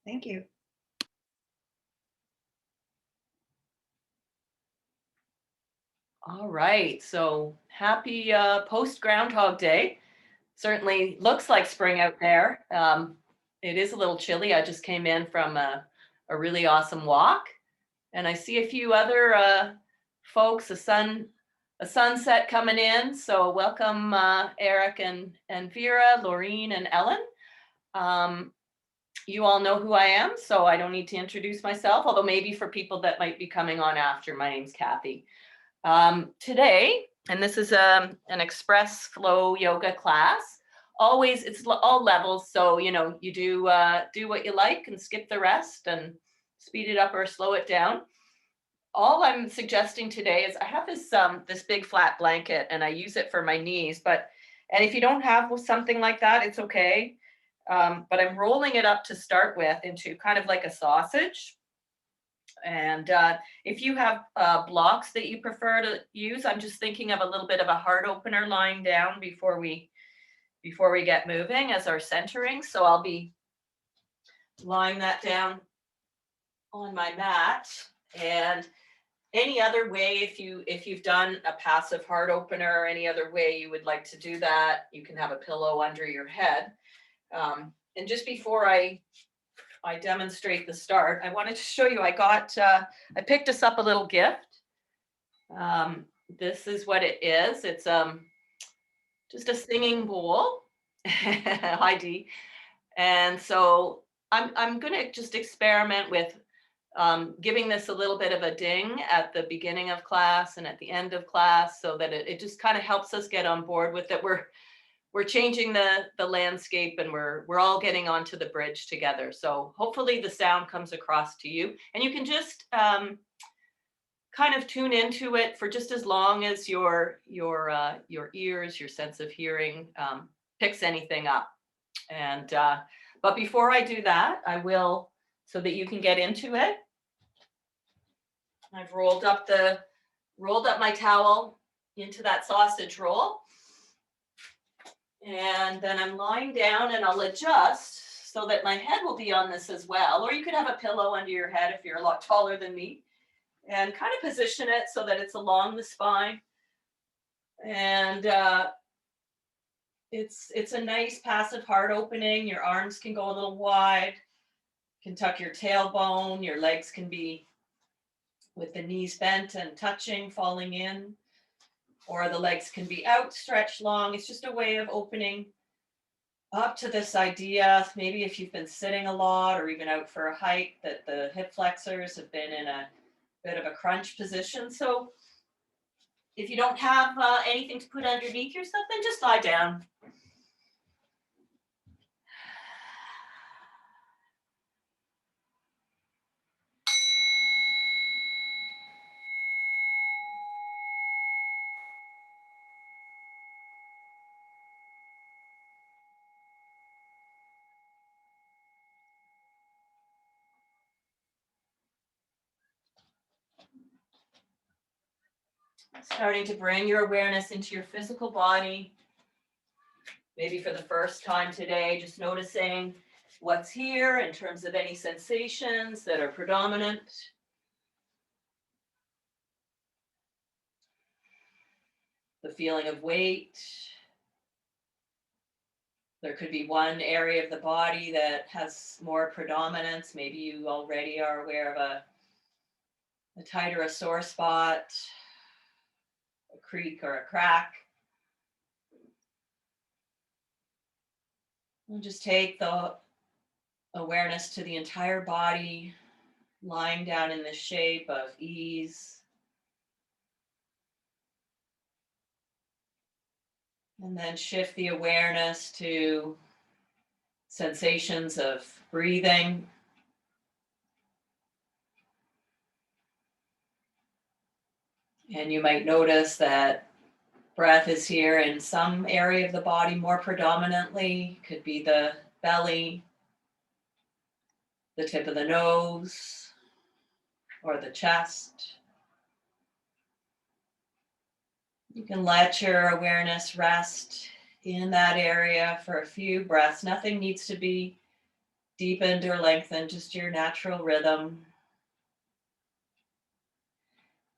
Thank you. All right, so happy post Groundhog Day. Certainly looks like spring out there. It is a little chilly. I just came in from a really awesome walk, and I see a few other folks. A sunset coming in. So welcome, Eric and Vera, Laureen, and Ellen. Um, you all know who I am, so I don't need to introduce myself. Although maybe for people that might be coming on after, my name's Kathy. Today, and this is an express flow yoga class. Always, it's all levels, so you do what you like and skip the rest and speed it up or slow it down. All I'm suggesting today is I have this big flat blanket and I use it for my knees. And if you don't have something like that, it's okay. But I'm rolling it up to start with into kind of like a sausage. And if you have blocks that you prefer to use, I'm just thinking of a little bit of a heart opener lying down before we get moving as our centering. So I'll be lying that down on my mat. And any other way, if you've done a passive heart opener or any other way you would like to do that, you can have a pillow under your head. And just before I demonstrate the start, I wanted to show you, I picked us up a little gift. This is what it is. It's just a singing bowl. Hi Dee. And so I'm gonna just experiment with giving this a little bit of a ding at the beginning of class and at the end of class, so that it just kind of helps us get on board with it. We're changing the landscape, and we're all getting onto the bridge together. So hopefully the sound comes across to you, and you can just kind of tune into it for just as long as your ears, your sense of hearing picks anything up. And but before I do that, I will, so that you can get into it, I've rolled up my towel into that sausage roll. And then I'm lying down, and I'll adjust so that my head will be on this as well. Or you could have a pillow under your head if you're a lot taller than me, and kind of position it so that it's along the spine. And it's a nice passive heart opening. Your arms can go a little wide. You can tuck your tailbone. Your legs can be with the knees bent and touching, falling in. Or the legs can be out, stretched long. It's just a way of opening up to this idea. Maybe if you've been sitting a lot or even out for a hike, that the hip flexors have been in a bit of a crunch position. So if you don't have anything to put underneath yourself, then just lie down. Starting to bring your awareness into your physical body. Maybe for the first time today, just noticing what's here in terms of any sensations that are predominant. The feeling of weight. There could be one area of the body that has more predominance. Maybe you already are aware of a tight or a sore spot, a creak or a crack. And just take the awareness to the entire body, lying down in the shape of ease. And then shift the awareness to sensations of breathing. And you might notice that breath is here in some area of the body more predominantly. Could be the belly, the tip of the nose, or the chest. You can let your awareness rest in that area for a few breaths. Nothing needs to be deepened or lengthened, just your natural rhythm.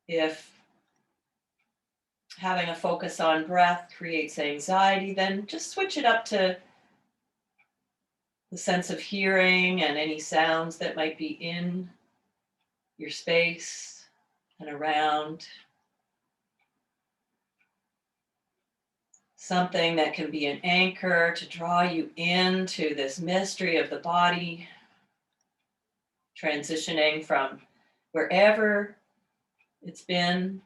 If having a focus on breath creates anxiety, then just switch it up to the sense of hearing and any sounds that might be in your space and around. Something that can be an anchor to draw you into this mystery of the body, transitioning from wherever it's been.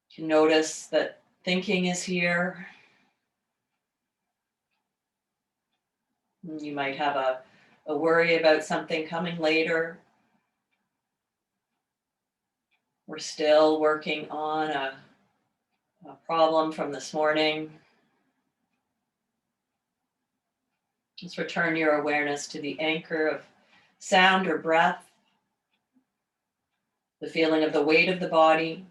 You can notice that thinking is here. You might have a worry about something coming later. We're still working on a problem from this morning. Just return your awareness to the anchor of sound or breath, the feeling of the weight of the body.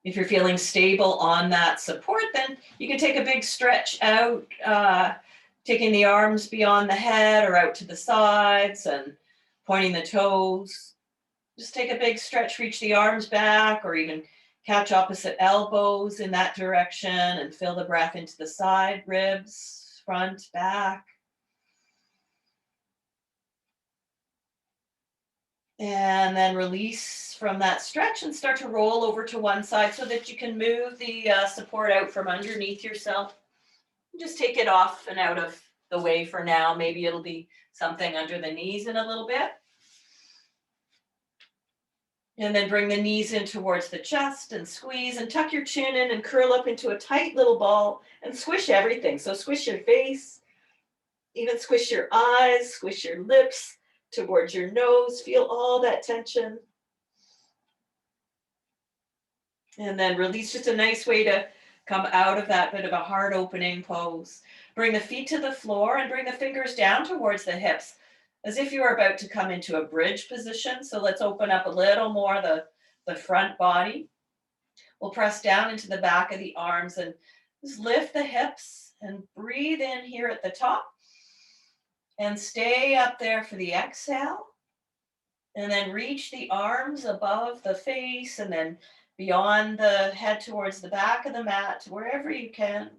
If you're feeling stable on that support, then you can take a big stretch out, taking the arms beyond the head or out to the sides and pointing the toes. Just take a big stretch, reach the arms back, or even catch opposite elbows in that direction and feel the breath into the side ribs, front, back. And then release from that stretch and start to roll over to one side so that you can move the support out from underneath yourself. Just take it off and out of the way for now. Maybe it'll be something under the knees in a little bit. And then bring the knees in towards the chest and squeeze and tuck your chin in and curl up into a tight little ball and squish everything. So squish your face, even squish your eyes, squish your lips towards your nose. Feel all that tension. And then release, just a nice way to come out of that bit of a heart opening pose. Bring the feet to the floor and bring the fingers down towards the hips as if you are about to come into a bridge position. So let's open up a little more the front body. We'll press down into the back of the arms and just lift the hips and breathe in here at the top and stay up there for the exhale. And then reach the arms above the face and then beyond the head towards the back of the mat, wherever you can.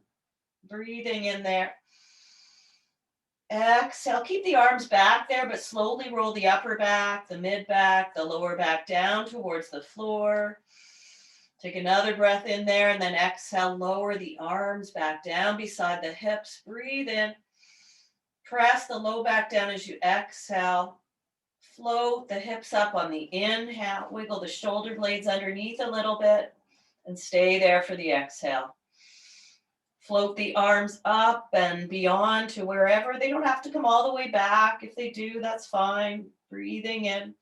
Breathing in there. Exhale, keep the arms back there, but slowly roll the upper back, the mid back, the lower back down towards the floor. Take another breath in there and then exhale, lower the arms back down beside the hips. Breathe in. Press the low back down as you exhale. Float the hips up on the inhale. Wiggle the shoulder blades underneath a little bit and stay there for the exhale. Float the arms up and beyond to wherever. They don't have to come all the way back. If they do, that's fine. Breathing in.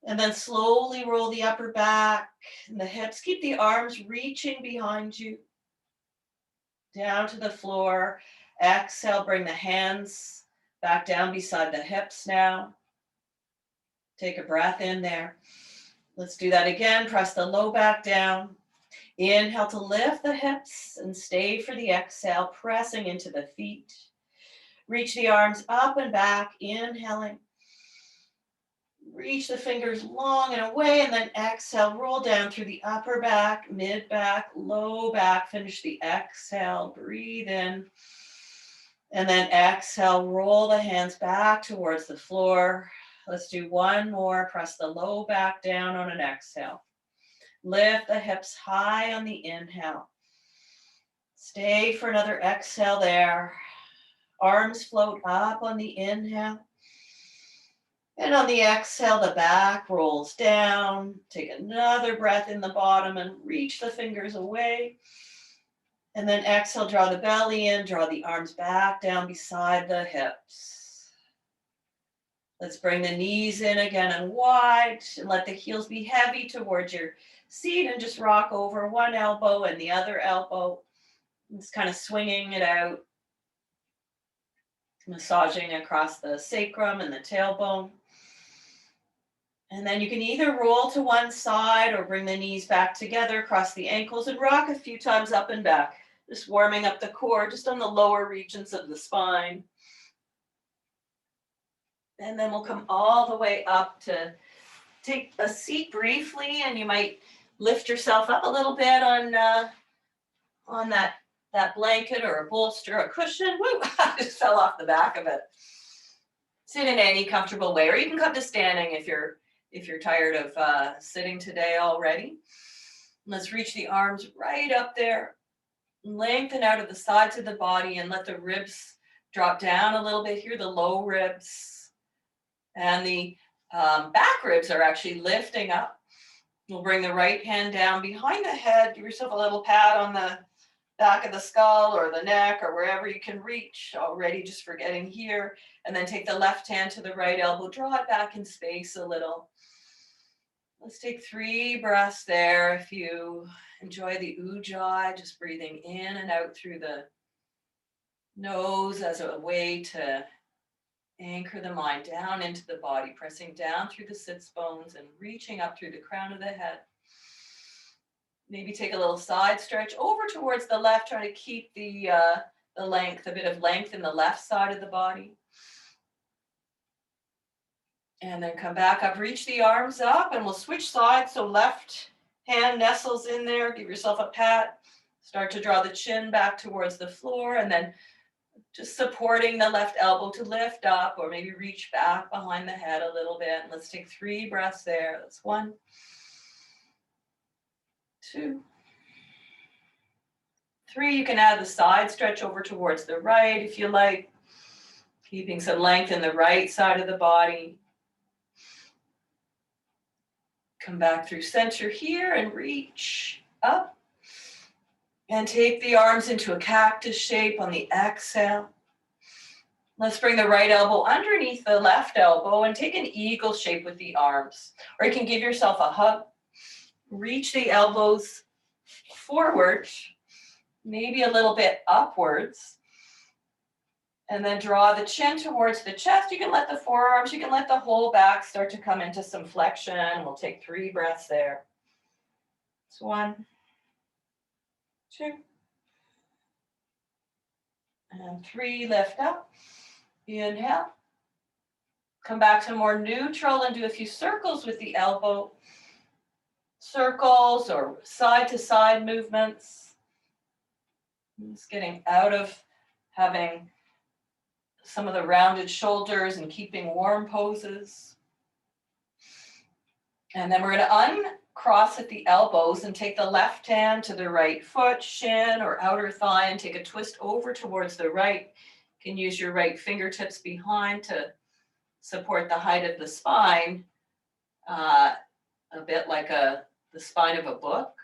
And then slowly roll the upper back and the hips. Keep the arms reaching behind you. Down to the floor. Exhale, bring the hands back down beside the hips now. Take a breath in there. Let's do that again. Press the low back down. Inhale to lift the hips and stay for the exhale, pressing into the feet. Reach the arms up and back, inhaling. Reach the fingers long and away, and then exhale, roll down through the upper back, mid back, low back. Finish the exhale, breathe in. And then exhale, roll the hands back towards the floor. Let's do one more. Press the low back down on an exhale. Lift the hips high on the inhale. Stay for another exhale there. Arms float up on the inhale. And on the exhale, the back rolls down. Take another breath in the bottom and reach the fingers away. And then exhale, draw the belly in, draw the arms back down beside the hips. Let's bring the knees in again and wide and let the heels be heavy towards your seat and just rock over one elbow and the other elbow. Just kind of swinging it out, massaging across the sacrum and the tailbone. And then you can either roll to one side or bring the knees back together, cross the ankles and rock a few times up and back. Just warming up the core, just on the lower regions of the spine. And then we'll come all the way up to take a seat briefly, and you might lift yourself up a little bit on that blanket or a bolster, a cushion. Woo, I just fell off the back of it. Sit in any comfortable way, or you can come to standing if you're tired of sitting today already. Let's reach the arms right up there, lengthen out of the sides of the body, and let the ribs drop down a little bit here, the low ribs. And the back ribs are actually lifting up. We'll bring the right hand down behind the head. Give yourself a little pat on the back of the skull or the neck or wherever you can reach already, just for getting here. And then take the left hand to the right elbow, draw it back in space a little. Let's take 3 breaths there. If you enjoy the ujjayi, just breathing in and out through the nose as a way to anchor the mind down into the body, pressing down through the sits bones and reaching up through the crown of the head. Maybe take a little side stretch over towards the left, trying to keep the length, a bit of length in the left side of the body. And then come back up, reach the arms up, and we'll switch sides. So left hand nestles in there, give yourself a pat. Start to draw the chin back towards the floor, and then just supporting the left elbow to lift up, or maybe reach back behind the head a little bit. Let's take 3 breaths there. That's 1, 2, 3. You can add the side stretch over towards the right if you like, keeping some length in the right side of the body. Come back through center here and reach up. And take the arms into a cactus shape on the exhale. Let's bring the right elbow underneath the left elbow and take an eagle shape with the arms. Or you can give yourself a hug. Reach the elbows forward, maybe a little bit upwards. And then draw the chin towards the chest. You can let the forearms, you can let the whole back start to come into some flexion. We'll take 3 breaths there. It's 1, 2, and 3. Lift up. Inhale. Come back to more neutral and do a few circles with the elbow. Circles or side to side movements. Just getting out of having some of the rounded shoulders and keeping warm poses. And then we're going to uncross at the elbows and take the left hand to the right foot, shin or outer thigh, and take a twist over towards the right. You can use your right fingertips behind to support the height of the spine, a bit like the spine of a book.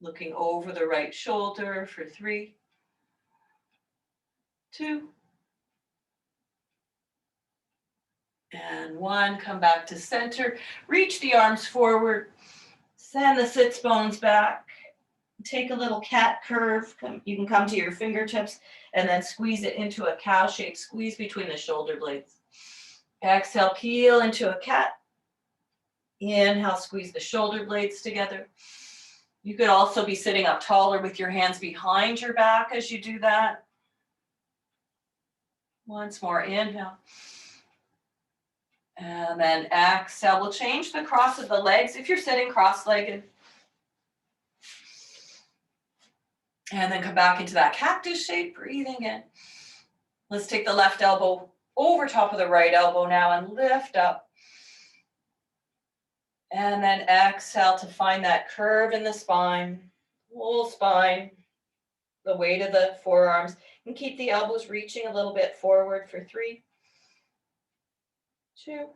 Looking over the right shoulder for 3, 2, and 1. Come back to center. Reach the arms forward. Send the sits bones back. Take a little cat curve. You can come to your fingertips and then squeeze it into a cow shape. Squeeze between the shoulder blades. Exhale, peel into a cat. Inhale, squeeze the shoulder blades together. You could also be sitting up taller with your hands behind your back as you do that. Once more, inhale. And then exhale. We'll change the cross of the legs if you're sitting cross-legged. And then come back into that cactus shape, breathing in. Let's take the left elbow over top of the right elbow now and lift up. And then exhale to find that curve in the spine, whole spine, the weight of the forearms. And keep the elbows reaching a little bit forward for 3, 2,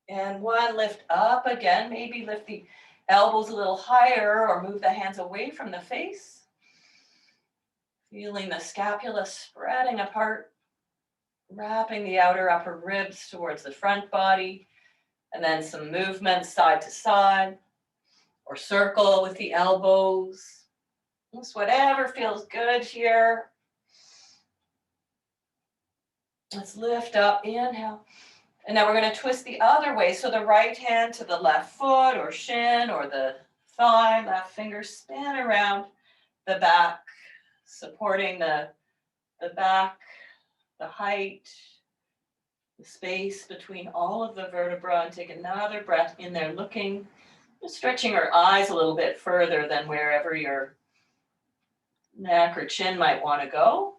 and 1. Lift up again. Maybe lift the elbows a little higher or move the hands away from the face. Feeling the scapula spreading apart, wrapping the outer upper ribs towards the front body. And then some movement side to side or circle with the elbows. Just whatever feels good here. Let's lift up, inhale. And now we're going to twist the other way. So the right hand to the left foot or shin or the thigh, left finger, spin around. the back, supporting the back, the height, the space between all of the vertebra, and take another breath in there, looking, just stretching our eyes a little bit further than wherever your neck or chin might want to go.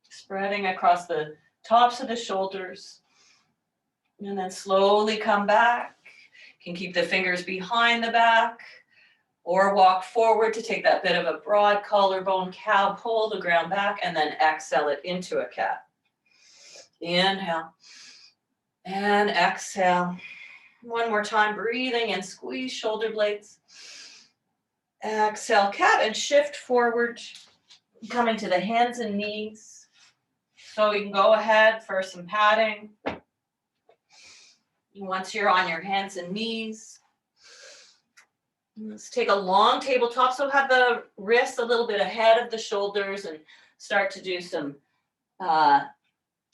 Spreading across the tops of the shoulders. And then slowly come back. You can keep the fingers behind the back or walk forward to take that bit of a broad collarbone cow, pull the ground back, and then exhale it into a cat. Inhale and exhale. One more time, breathing and squeeze shoulder blades. Exhale, cat, and shift forward, coming to the hands and knees. So you can go ahead for some padding. Once you're on your hands and knees, let's take a long tabletop. So have the wrists a little bit ahead of the shoulders and start to do some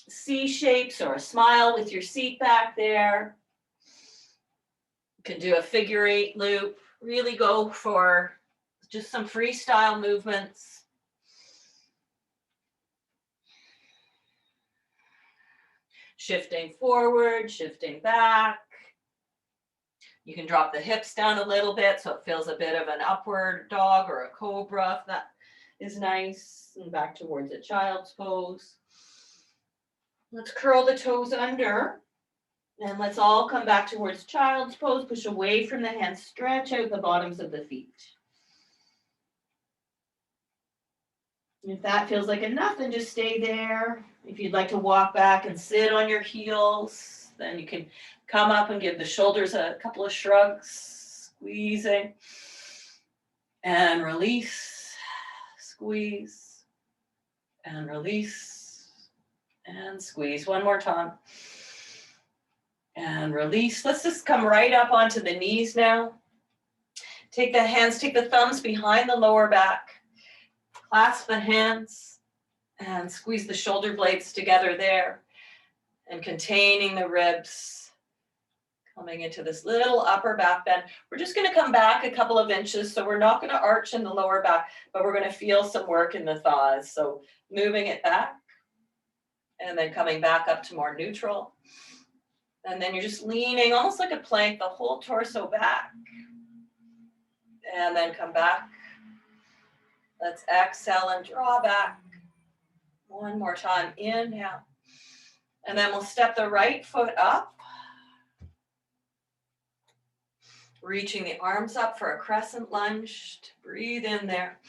C shapes or a smile with your seat back there. You can do a figure 8 loop. Really go for just some freestyle movements. Shifting forward, shifting back. You can drop the hips down a little bit so it feels a bit of an upward dog or a cobra, if that is nice. And back towards a child's pose. Let's curl the toes under. And let's all come back towards child's pose. Push away from the hands. Stretch out the bottoms of the feet. If that feels like enough, then just stay there. If you'd like to walk back and sit on your heels, then you can come up and give the shoulders a couple of shrugs, squeezing, and release, squeeze, and release, and squeeze. One more time. And release. Let's just come right up onto the knees now. Take the hands, take the thumbs behind the lower back. Clasp the hands and squeeze the shoulder blades together there and containing the ribs, coming into this little upper back bend. We're just going to come back a couple of inches, so we're not going to arch in the lower back, but we're going to feel some work in the thighs. So moving it back and then coming back up to more neutral. And then you're just leaning almost like a plank, the whole torso back. And then come back. Let's exhale and draw back. One more time, inhale. And then we'll step the right foot up. Reaching the arms up for a crescent lunge. Breathe in there.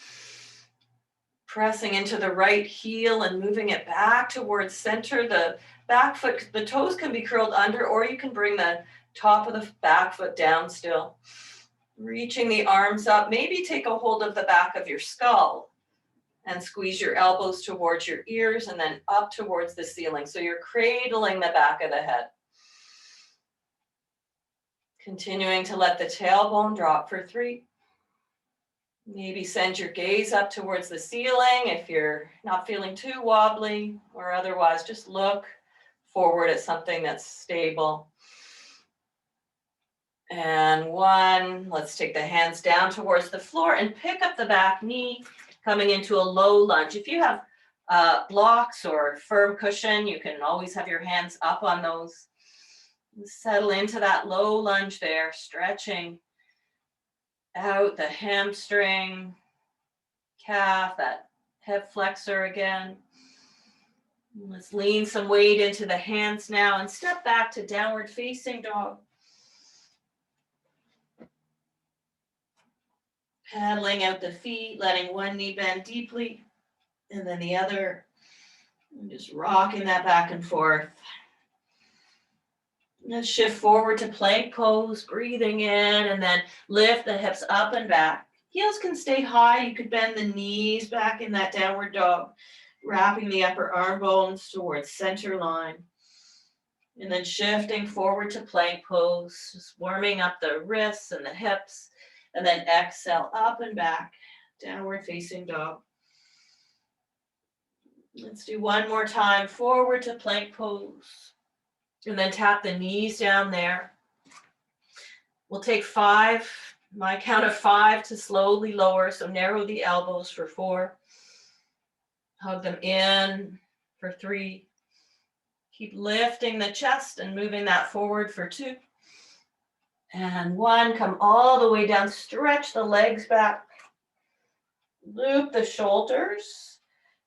Pressing into the right heel and moving it back towards center. The back foot, the toes can be curled under, or you can bring the top of the back foot down still. Reaching the arms up, maybe take a hold of the back of your skull and squeeze your elbows towards your ears and then up towards the ceiling. So you're cradling the back of the head. Continuing to let the tailbone drop for 3. Maybe send your gaze up towards the ceiling if you're not feeling too wobbly, or otherwise just look forward at something that's stable. And 1, let's take the hands down towards the floor and pick up the back knee, coming into a low lunge. If you have blocks or firm cushion, you can always have your hands up on those. Settle into that low lunge there, stretching out the hamstring, calf, that hip flexor again. Let's lean some weight into the hands now and step back to downward facing dog. Paddling out the feet, letting one knee bend deeply, and then the other. And just rocking that back and forth. Let's shift forward to plank pose, breathing in, and then lift the hips up and back. Heels can stay high. You could bend the knees back in that downward dog, wrapping the upper arm bones towards center line. And then shifting forward to plank pose, just warming up the wrists and the hips. And then exhale up and back, downward facing dog. Let's do one more time, forward to plank pose. And then tap the knees down there. We'll take 5 My count of 5 to slowly lower. So narrow the elbows for 4. Hug them in for 3. Keep lifting the chest and moving that forward for 2. And 1, come all the way down, stretch the legs back. Loop the shoulders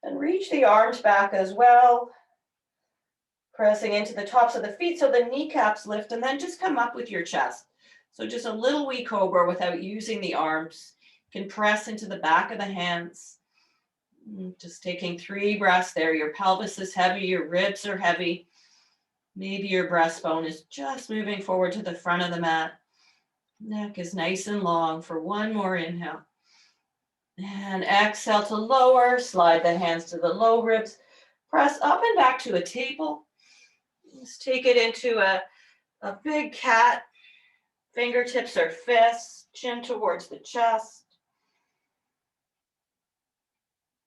and reach the arms back as well. Pressing into the tops of the feet so the kneecaps lift, and then just come up with your chest. So just a little wee cobra without using the arms. You can press into the back of the hands. Just taking 3 breaths there. Your pelvis is heavy, your ribs are heavy. Maybe your breastbone is just moving forward to the front of the mat. Neck is nice and long for 1 more inhale. And exhale to lower, slide the hands to the low ribs. Press up and back to a table. Let's take it into a big cat. Fingertips or fists, chin towards the chest.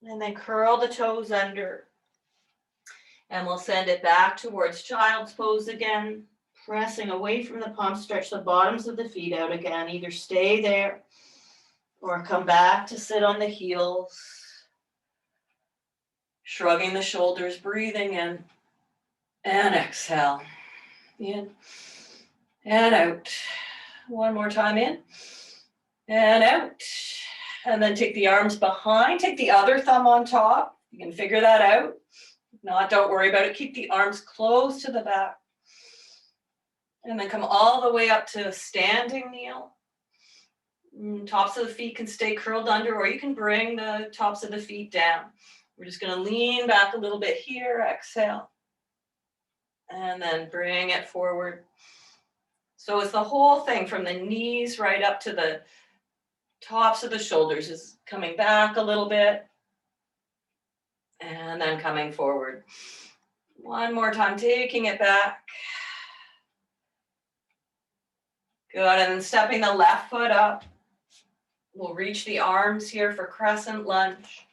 And then curl the toes under. And we'll send it back towards child's pose again. Pressing away from the palms, stretch the bottoms of the feet out again. Either stay there or come back to sit on the heels. Shrugging the shoulders, breathing in and exhale. In and out. 1 more time in and out. And then take the arms behind, take the other thumb on top. You can figure that out. If not, don't worry about it. Keep the arms close to the back. And then come all the way up to a standing kneel. Tops of the feet can stay curled under, or you can bring the tops of the feet down. We're just going to lean back a little bit here, exhale. And then bring it forward. So it's the whole thing from the knees right up to the tops of the shoulders is coming back a little bit. And then coming forward. 1 more time, taking it back. Good, and then stepping the left foot up. We'll reach the arms here for crescent lunge.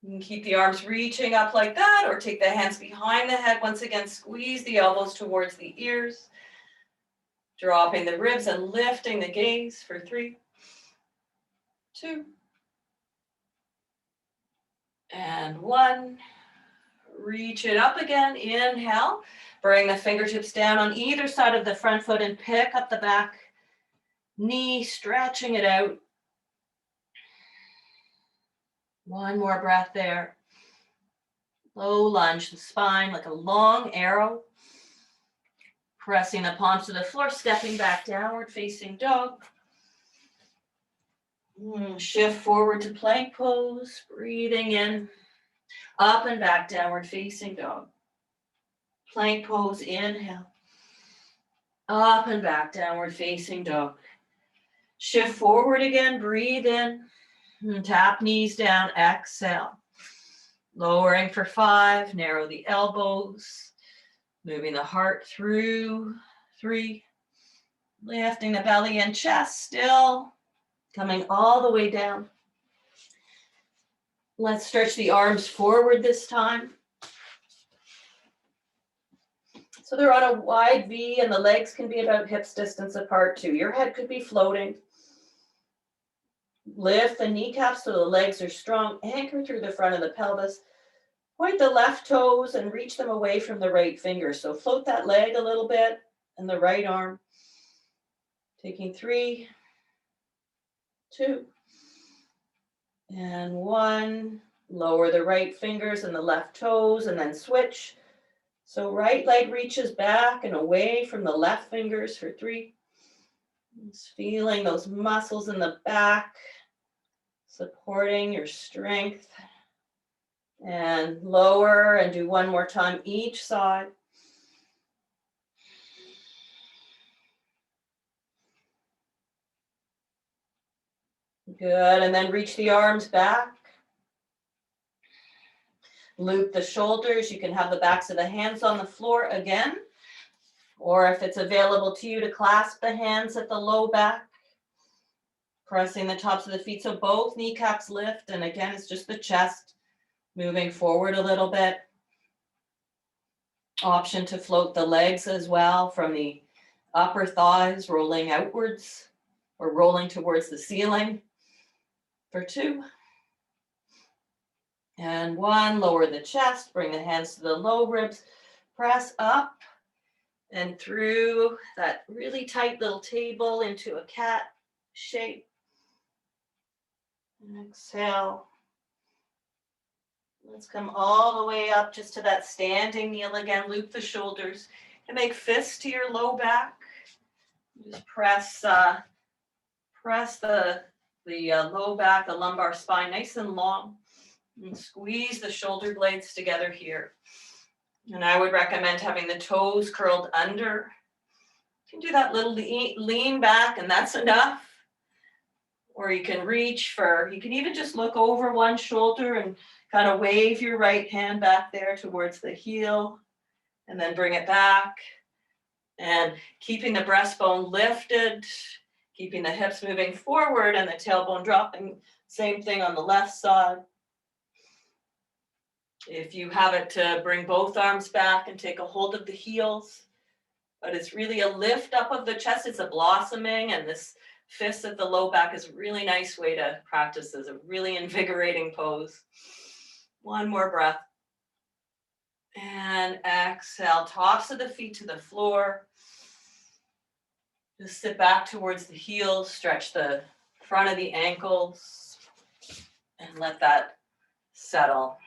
You can keep the arms reaching up like that, or take the hands behind the head. Once again, squeeze the elbows towards the ears. Dropping the ribs and lifting the gaze for 3, 2, and 1. Reach it up again. Inhale. Bring the fingertips down on either side of the front foot and pick up the back knee, stretching it out. 1 more breath there. Low lunge, the spine like a long arrow. Pressing the palms to the floor, stepping back, downward facing dog. Shift forward to plank pose, breathing in. Up and back, downward facing dog. Plank pose, inhale. Up and back, downward facing dog. Shift forward again, breathe in. Tap knees down, exhale. Lowering for 5, narrow the elbows. Moving the heart through 3. Lifting the belly and chest still. Coming all the way down. Let's stretch the arms forward this time. So they're on a wide V and the legs can be about hips distance apart too. Your head could be floating. Lift the kneecaps so the legs are strong. Anchor through the front of the pelvis. Point the left toes and reach them away from the right finger. So float that leg a little bit and the right arm. Taking 3, 2, and 1. Lower the right fingers and the left toes and then switch. So right leg reaches back and away from the left fingers for 3. Just feeling those muscles in the back, supporting your strength. And lower and do 1 more time each side. Good, and then reach the arms back. Loop the shoulders. You can have the backs of the hands on the floor again. Or if it's available to you to clasp the hands at the low back. Pressing the tops of the feet so both kneecaps lift. And again, it's just the chest moving forward a little bit. Option to float the legs as well from the upper thighs, rolling outwards or rolling towards the ceiling for 2. And 1, lower the chest, bring the hands to the low ribs, press up and through that really tight little table into a cat shape. And exhale. Let's come all the way up just to that standing kneel again. Loop the shoulders and make fists to your low back. Just press the low back, the lumbar spine nice and long, and squeeze the shoulder blades together here. And I would recommend having the toes curled under. You can do that little lean back, and that's enough. Or you can reach for, you can even just look over one shoulder and kind of wave your right hand back there towards the heel, and then bring it back. And keeping the breastbone lifted, keeping the hips moving forward and the tailbone dropping. Same thing on the left side. If you have it to bring both arms back and take a hold of the heels, but it's really a lift up of the chest. It's a blossoming, and this fist at the low back is a really nice way to practice this, a really invigorating pose. 1 more breath. And exhale, tops of the feet to the floor. Just sit back towards the heels, stretch the front of the ankles, and let that settle.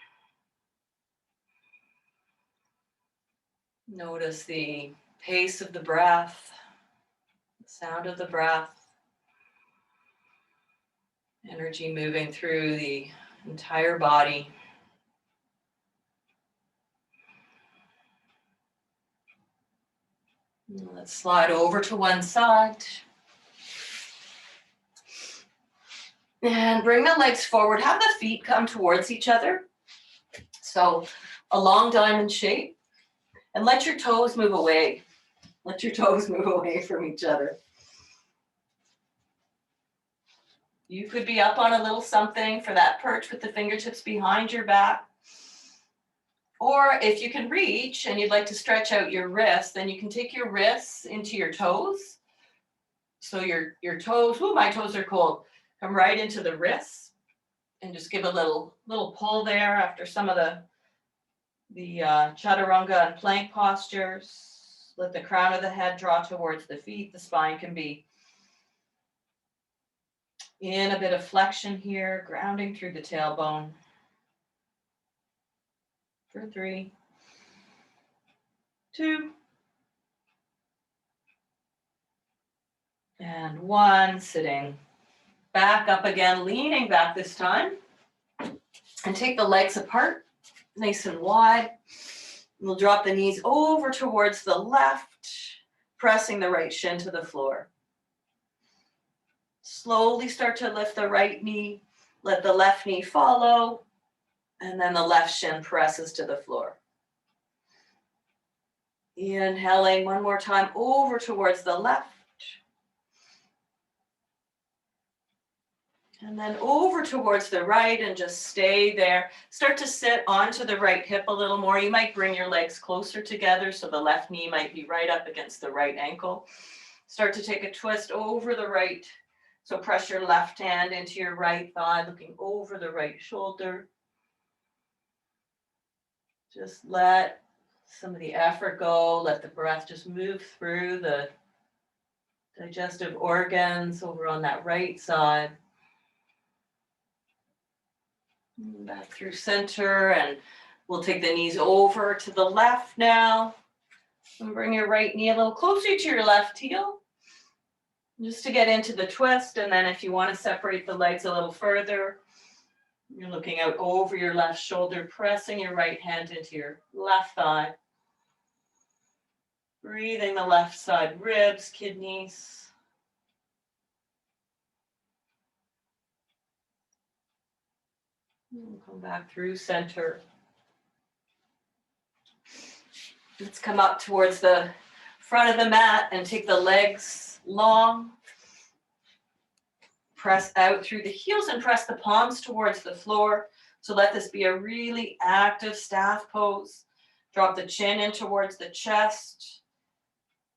Notice the pace of the breath, the sound of the breath, energy moving through the entire body. Let's slide over to one side. And bring the legs forward. Have the feet come towards each other. So a long diamond shape. And let your toes move away. Let your toes move away from each other. You could be up on a little something for that perch with the fingertips behind your back. Or if you can reach and you'd like to stretch out your wrists, then you can take your wrists into your toes. So your toes, my toes are cold. Come right into the wrists and just give a little pull there after some of the chaturanga and plank postures. Let the crown of the head draw towards the feet. The spine can be in a bit of flexion here, grounding through the tailbone. For 3, 2, and 1. Sitting back up again, leaning back this time. And take the legs apart, nice and wide. We'll drop the knees over towards the left, pressing the right shin to the floor. Slowly start to lift the right knee, let the left knee follow, and then the left shin presses to the floor. Inhaling 1 more time over towards the left. And then over towards the right and just stay there. Start to sit onto the right hip a little more. You might bring your legs closer together so the left knee might be right up against the right ankle. Start to take a twist over the right. So press your left hand into your right thigh, looking over the right shoulder. Just let some of the effort go. Let the breath just move through the digestive organs over on that right side. Back through center, and we'll take the knees over to the left now. And bring your right knee a little closer to your left heel, just to get into the twist. And then if you want to separate the legs a little further, you're looking out over your left shoulder, pressing your right hand into your left thigh. Breathing the left side ribs, kidneys. We'll come back through center. Let's come up towards the front of the mat and take the legs long. Press out through the heels and press the palms towards the floor. So let this be a really active staff pose. Drop the chin in towards the chest.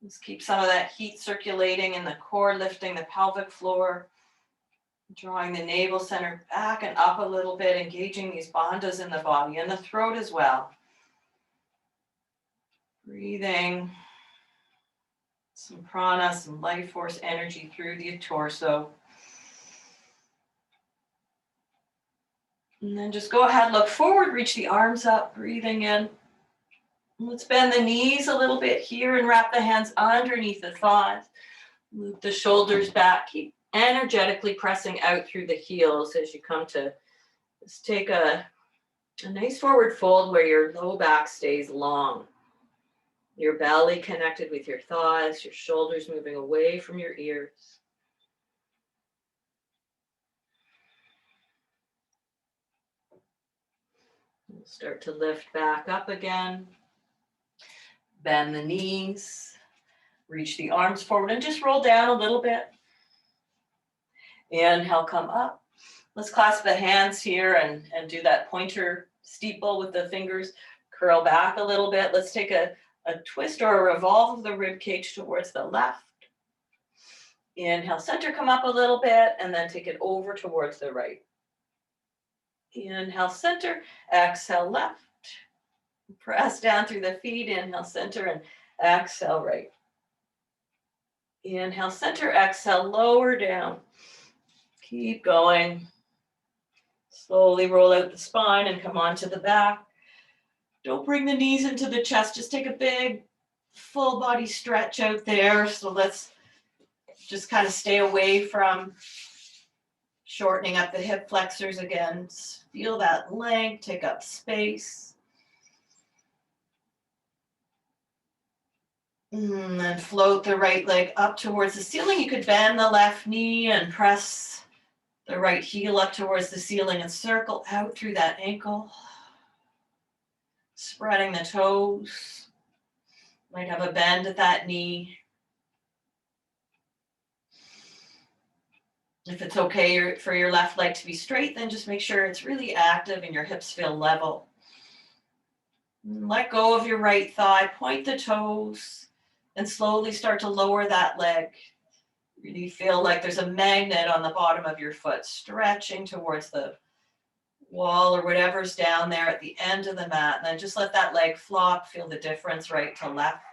Let's keep some of that heat circulating in the core, lifting the pelvic floor, drawing the navel center back and up a little bit, engaging these bandhas in the body and the throat as well. Breathing some prana, some life force energy through the torso. And then just go ahead, look forward, reach the arms up, breathing in. Let's bend the knees a little bit here and wrap the hands underneath the thighs. Move the shoulders back. Keep energetically pressing out through the heels as you come to just take a nice forward fold where your low back stays long. Your belly connected with your thighs, your shoulders moving away from your ears. We'll start to lift back up again. Bend the knees. Reach the arms forward and just roll down a little bit. Inhale, come up. Let's clasp the hands here and do that pointer steeple with the fingers. Curl back a little bit. Let's take a twist or a revolve of the rib cage towards the left. Inhale, center, come up a little bit, and then take it over towards the right. Inhale, center, exhale, left. Press down through the feet, inhale, center, and exhale, right. Inhale, center, exhale, lower down. Keep going. Slowly roll out the spine and come onto the back. Don't bring the knees into the chest. Just take a big full body stretch out there. So let's just kind of stay away from shortening up the hip flexors again. Feel that length, take up space. And then float the right leg up towards the ceiling. You could bend the left knee and press the right heel up towards the ceiling and circle out through that ankle. Spreading the toes. Might have a bend at that knee. If it's okay for your left leg to be straight, then just make sure it's really active and your hips feel level. Let go of your right thigh, point the toes, and slowly start to lower that leg. Really feel like there's a magnet on the bottom of your foot, stretching towards the wall or whatever's down there at the end of the mat. And then just let that leg flop, feel the difference right to left.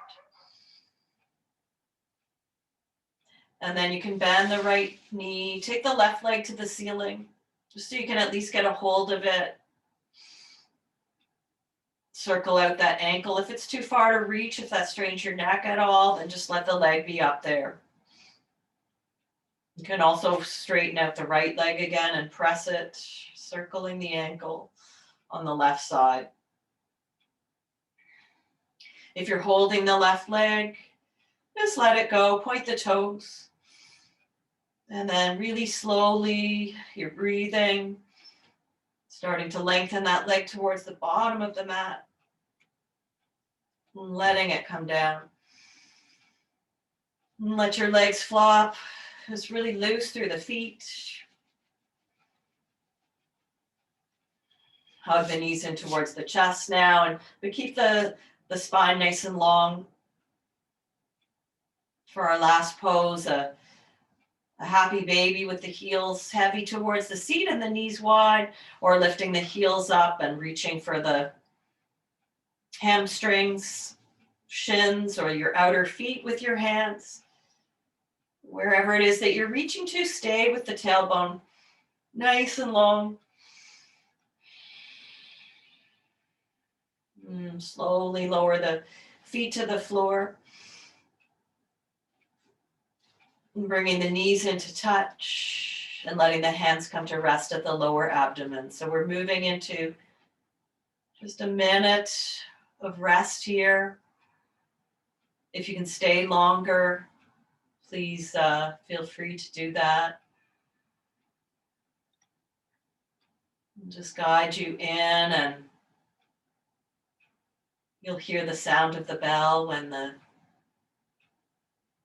And then you can bend the right knee, take the left leg to the ceiling, just so you can at least get a hold of it. Circle out that ankle. If it's too far to reach, if that strains your neck at all, then just let the leg be up there. You can also straighten out the right leg again and press it, circling the ankle on the left side. If you're holding the left leg, just let it go, point the toes. And then really slowly, you're breathing, starting to lengthen that leg towards the bottom of the mat, and letting it come down. And let your legs flop, just really loose through the feet. Hug the knees in towards the chest now, but keep the spine nice and long. For our last pose, a happy baby with the heels heavy towards the seat and the knees wide, or lifting the heels up and reaching for the hamstrings, shins, or your outer feet with your hands. Wherever it is that you're reaching to, stay with the tailbone nice and long. Slowly lower the feet to the floor. Bringing the knees into touch and letting the hands come to rest at the lower abdomen. So we're moving into just a minute of rest here. If you can stay longer, please feel free to do that. I'll just guide you in, and you'll hear the sound of the bell when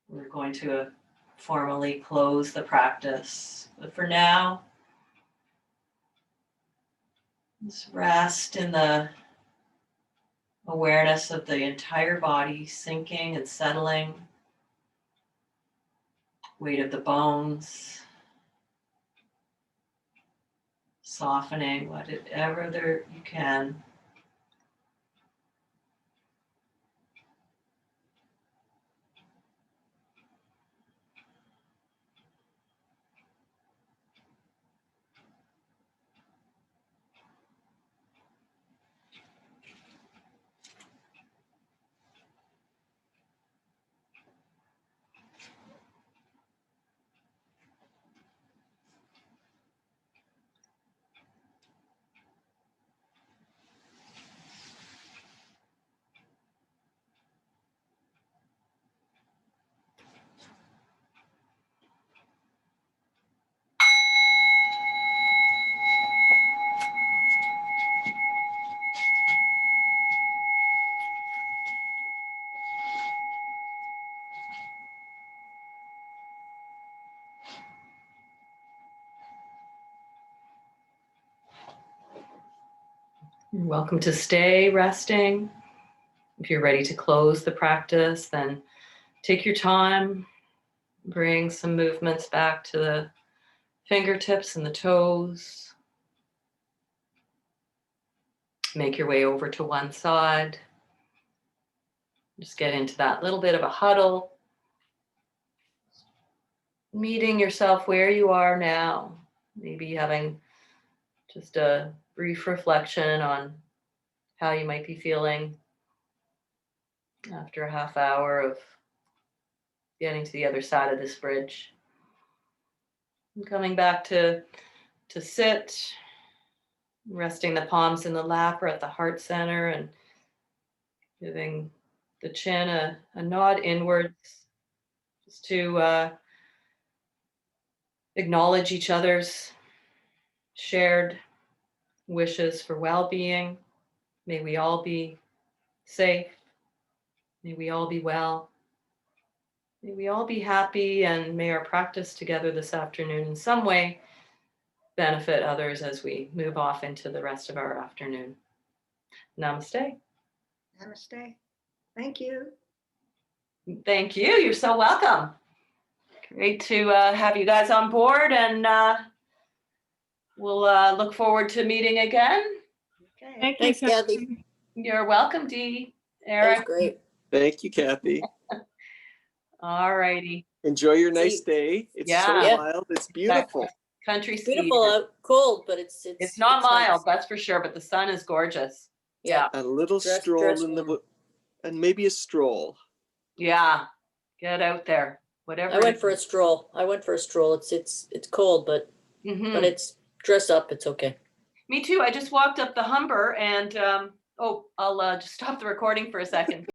we're going to formally close the practice. But for now, just rest in the Awareness of the entire body sinking and settling. Weight of the bones. Softening whatever there you can. You're welcome to stay resting. If you're ready to close the practice, then take your time. Bring some movements back to the fingertips and the toes. Make your way over to one side. Just get into that little bit of a huddle. Meeting yourself where you are now. Maybe having just a brief reflection on how you might be feeling after a half hour of getting to the other side of this bridge. And coming back to sit, resting the palms in the lap or at the heart center and giving the chin a nod inwards, just to acknowledge each other's shared wishes for well-being. May we all be safe. May we all be well. May we all be happy, and may our practice together this afternoon in some way benefit others as we move off into the rest of our afternoon. Namaste. Namaste. Thank you. Thank you. You're so welcome. Great to have you guys on board, and we'll look forward to meeting again. Okay. Thanks, Kathy. You're welcome, Dee. That Eric. was great. Thank you, Kathy. All righty. Enjoy your nice See- day. It's Yeah. so Yeah. mild. It's beautiful. Country It's beautiful season. out, cold, but it's Not nice. mild, that's for sure, but the sun is gorgeous. Yeah. A little Dress stroll in the warm. and maybe a stroll. Yeah. Get out there. Whatever. I went for a stroll. It's cold, but Mhm. it's dress up. It's okay. Me too. I just walked up the Humber and I'll just stop the recording for a second.